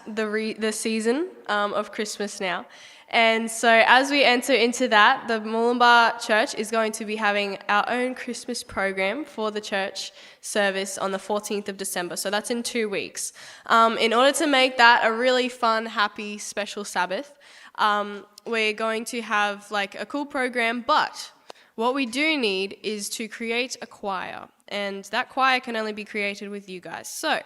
the season of Christmas now. And so as we enter into that, the Murwillumbah Church is going to be having our own Christmas program for the church service on the 14th of December. So that's in 2 weeks. In order to make that a really fun, happy, special Sabbath, we're going to have like a cool program, but what we do need is to create a choir. And that choir can only be created with you guys. So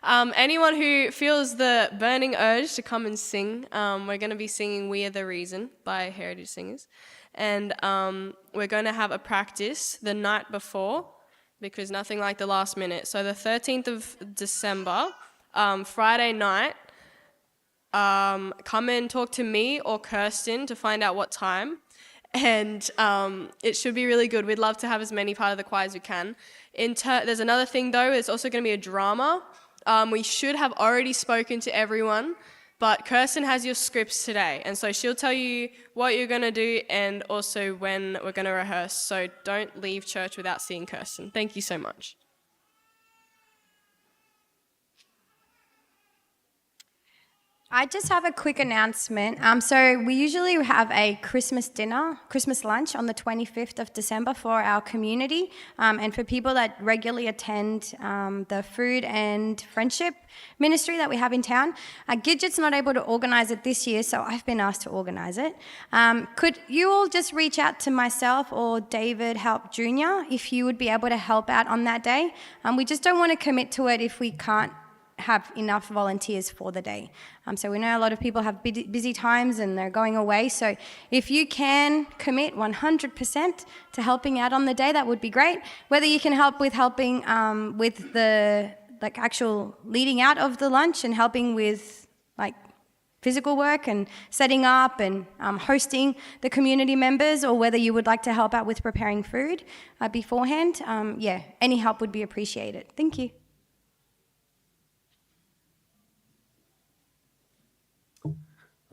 anyone who feels the burning urge to come and sing, we're going to be singing We Are the Reason by Heritage Singers. And we're going to have a practice the night before, because nothing like the last minute. So the 13th of December, Friday night, come and talk to me or Kirsten to find out what time. And it should be really good. We'd love to have as many part of the choir as we can. There's another thing, though. There's also going to be a drama. We should have already spoken to everyone, but Kirsten has your scripts today, and so she'll tell you what you're going to do and also when we're going to rehearse. So don't leave church without seeing Kirsten. Thank you so much. I just have a quick announcement. So we usually have a Christmas dinner, Christmas lunch on the 25th of December for our community. And for people that regularly attend the food and friendship ministry that we have in town. Gidget's not able to organise it this year, so I've been asked to organise it. Could you all just reach out to myself or David Help Jr. if you would be able to help out on that day? We just don't want to commit to it if we can't have enough volunteers for the day. So we know a lot of people have busy times and they're going away. So if you can commit 100% to helping out on the day, that would be great. Whether you can help with helping with the actual leading out of the lunch and helping with physical work and setting up and hosting the community members, or whether you would like to help out with preparing food beforehand, any help would be appreciated. Thank you.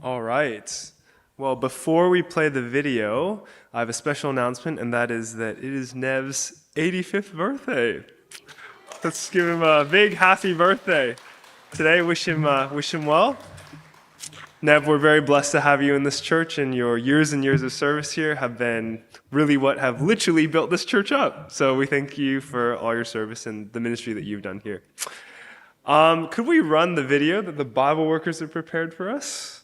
All right. Well, before we play the video, I have a special announcement, and that is that it is Nev's 85th birthday. Let's give him a big happy birthday. Today, wish him well. Nev, we're very blessed to have you in this church, and your years and years of service here have been really what have literally built this church up. So we thank you for all your service and the ministry that you've done here. Could we run the video that the Bible workers have prepared for us?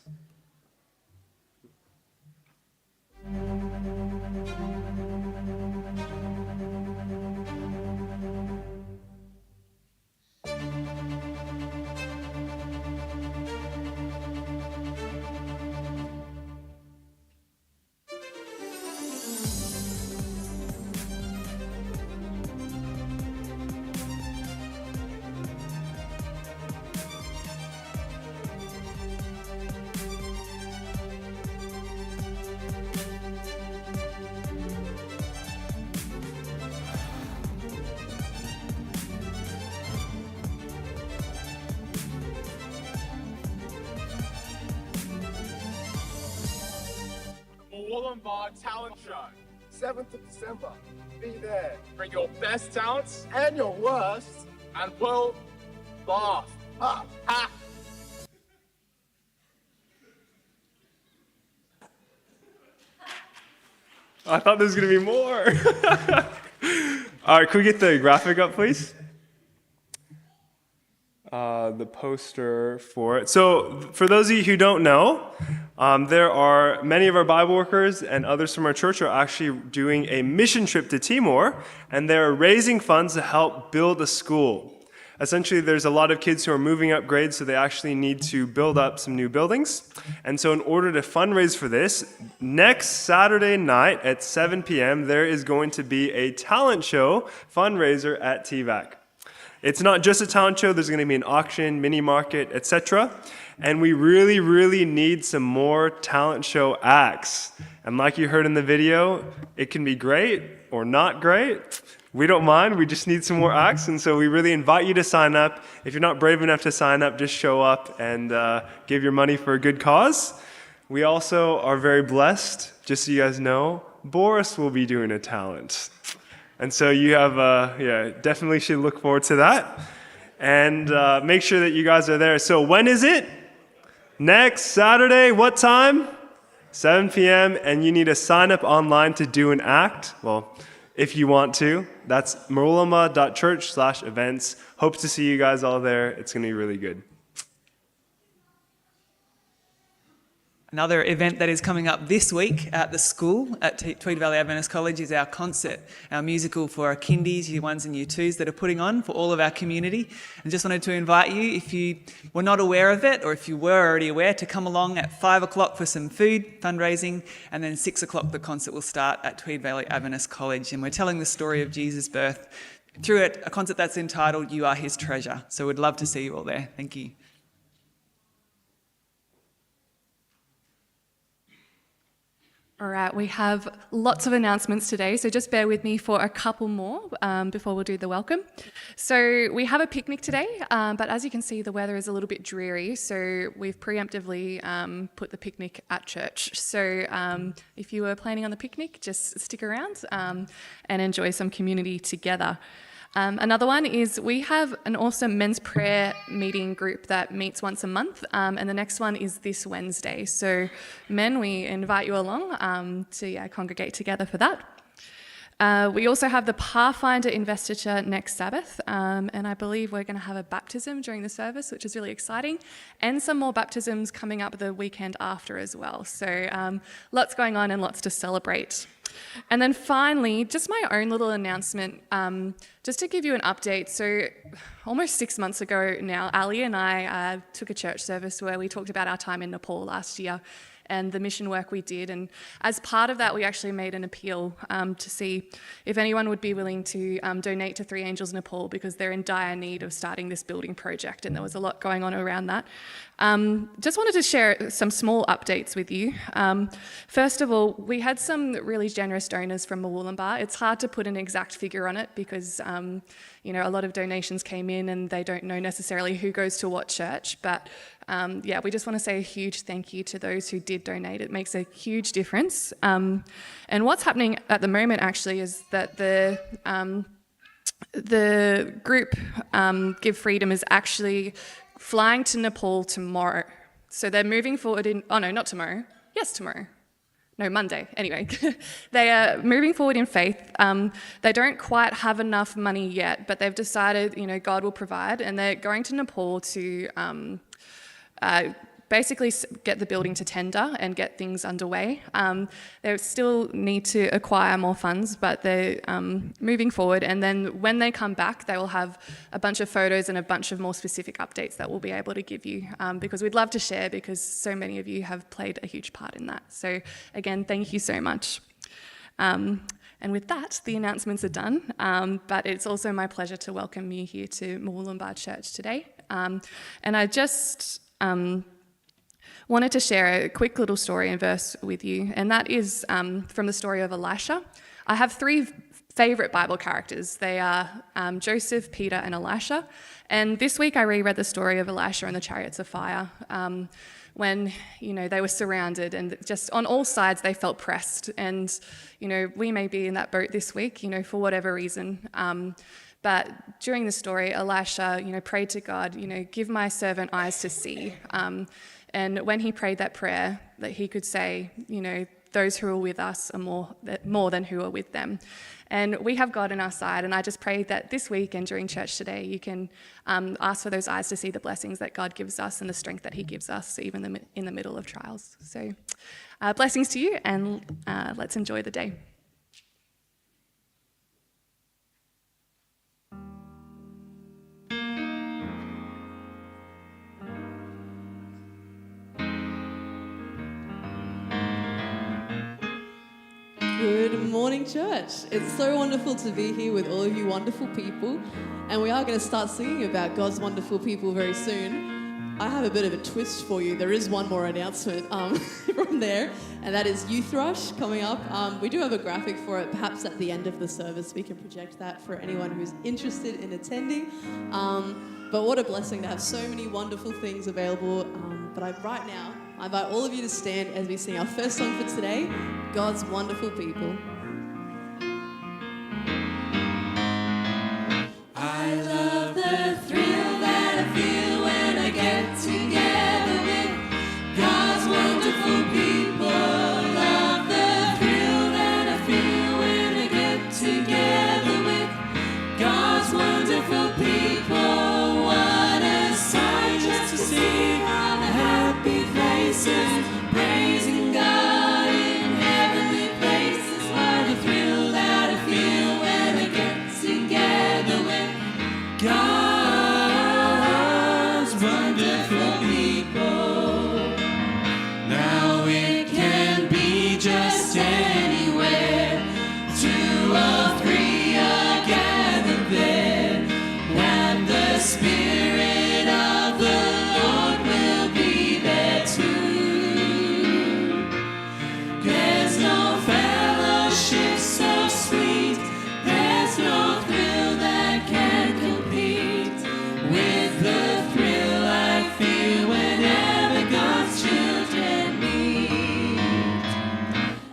Murwillumbah Talent Show. 7th of December. Be there. Bring your best talents And your worst. and we'll laugh. Ha! Ha! I thought there was going to be more. All right, could we get the graphic up, please? The poster for it. So for those of you who don't know, there are many of our Bible workers and others from our church are actually doing a mission trip to Timor, and they're raising funds to help build a school. Essentially, there's a lot of kids who are moving up grades, so they actually need to build up some new buildings. And so in order to fundraise for this, next Saturday night at 7 p.m., there is going to be a talent show fundraiser at TVAC. It's not just a talent show. There's going to be an auction, mini market, etc. And we really, really need some more talent show acts. And like you heard in the video, it can be great or not great. We don't mind. We just need some more acts. And so we really invite you to sign up. If you're not brave enough to sign up, just show up and give your money for a good cause. We also are very blessed, just so you guys know, Boris will be doing a talent. And so you have, definitely should look forward to that. And make sure that you guys are there. So when is it? Next Saturday, what time? 7 p.m. And you need to sign up online to do an act. Well, if you want to. That's murwillumbah.church/events. Hope to see you guys all there. It's going to be really good. Another event that is coming up this week at the school at Tweed Valley Adventist College is our concert, our musical for our kindies, year ones and year twos that are putting on for all of our community. And just wanted to invite you, if you were not aware of it or if you were already aware, to come along at 5 o'clock for some food, fundraising, and then 6 o'clock the concert will start at Tweed Valley Adventist College. And we're telling the story of Jesus' birth through it, a concert that's entitled You Are His Treasure. So we'd love to see you all there. Thank you. All right, we have lots of announcements today, so just bear with me for a couple more before we'll do the welcome. So we have a picnic today, but as you can see, the weather is a little bit dreary, so we've preemptively put the picnic at church. So if you were planning on the picnic, just stick around and enjoy some community together. Another one is we have an awesome men's prayer meeting group that meets once a month, and the next one is this Wednesday. So men, we invite you along to congregate together for that. We also have the Pathfinder investiture next Sabbath, and I believe we're going to have a baptism during the service, which is really exciting, and some more baptisms coming up the weekend after as well. So lots going on and lots to celebrate. And then finally, just my own little announcement, just to give you an update. So almost 6 months ago now, Ali and I took a church service where we talked about our time in Nepal last year and the mission work we did. And as part of that, we actually made an appeal to see if anyone would be willing to donate to Three Angels Nepal, because they're in dire need of starting this building project, and there was a lot going on around that. Just wanted to share some small updates with you. First of all, we had some really generous donors from Murwillumbah. It's hard to put an exact figure on it because a lot of donations came in and they don't know necessarily who goes to what church, but we just want to say a huge thank you to those who did donate. It makes a huge difference. And what's happening at the moment actually is that the group Give Freedom is actually flying to Nepal tomorrow. So they're moving forward not tomorrow. Yes, tomorrow. No, Monday. Anyway, they are moving forward in faith. They don't quite have enough money yet, but they've decided, God will provide, and they're going to Nepal to basically get the building to tender and get things underway. They still need to acquire more funds, but they're moving forward. And then when they come back, they will have a bunch of photos and a bunch of more specific updates that we'll be able to give you, because we'd love to share, because so many of you have played a huge part in that. So again, thank you so much. And with that, the announcements are done, but it's also my pleasure to welcome you here to Murwillumbah Church today. And I just wanted to share a quick little story and verse with you, and that is from the story of Elisha. I have three favourite Bible characters. They are Joseph, Peter, and Elisha. And this week I reread the story of Elisha and the chariots of fire, when they were surrounded and just on all sides they felt pressed. And we may be in that boat this week, for whatever reason. But during the story, Elisha, prayed to God, give my servant eyes to see. And when he prayed that prayer, that he could say, those who are with us are more than who are with them. And we have God on our side. And I just pray that this week and during church today, you can ask for those eyes to see the blessings that God gives us and the strength that he gives us, even in the middle of trials. So blessings to you, and let's enjoy the day. Good morning, church. It's so wonderful to be here with all of you wonderful people, and we are going to start singing about God's wonderful people very soon. I have a bit of a twist for you. There is one more announcement from there, and that is Youth Rush coming up. We do have a graphic for it. Perhaps at the end of the service we can project that for anyone who's interested in attending. But what a blessing to have so many wonderful things available. Right now, I invite all of you to stand as we sing our first song for today, God's Wonderful People. I love the thrill that I feel when I get together with wonderful people. Love the thrill that I feel when I get together with God's wonderful people. What a sight just to see all the happy faces praising God in heavenly places. What a thrill that I feel when I get together with God's wonderful people. Now it can be just anywhere. 2 or 3 are gathered there, and the Spirit of the Lord will be there too. There's no fellowship so sweet, there's no thrill that can compete with the thrill I feel whenever God's children meet.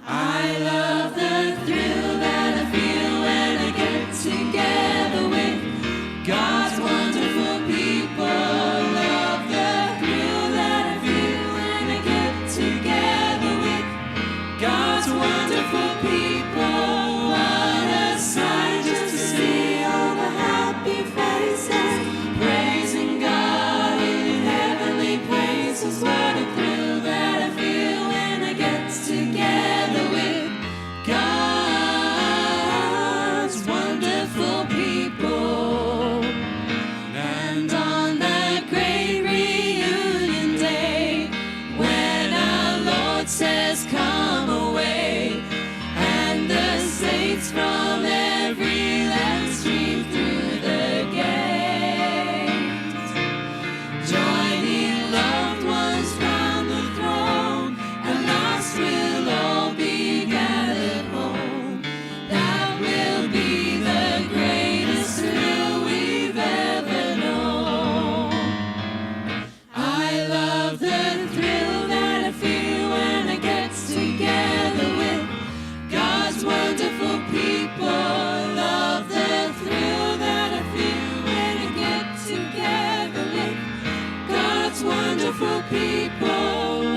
I love the thrill that I feel when I get together with God's wonderful people. Love the thrill that I feel when I get together with God's wonderful people. What a sight just to see all the happy faces praising God in heavenly places. What a thrill that I feel when I get together with God's wonderful people. And on that great reunion day, when our Lord says, "Come away," and the saints from every land stream through the gate, joining loved ones round the throne, and lost will all be gathered home. That will be the greatest thrill we've ever known. I love the thrill that I feel when I get together with God's wonderful people. Love the thrill that I feel when I get together with God's wonderful people.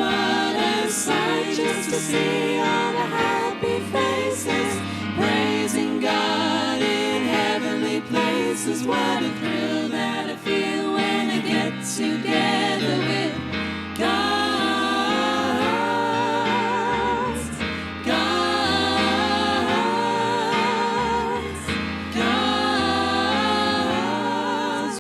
What a sight just to see all the happy faces praising God in heavenly places. What a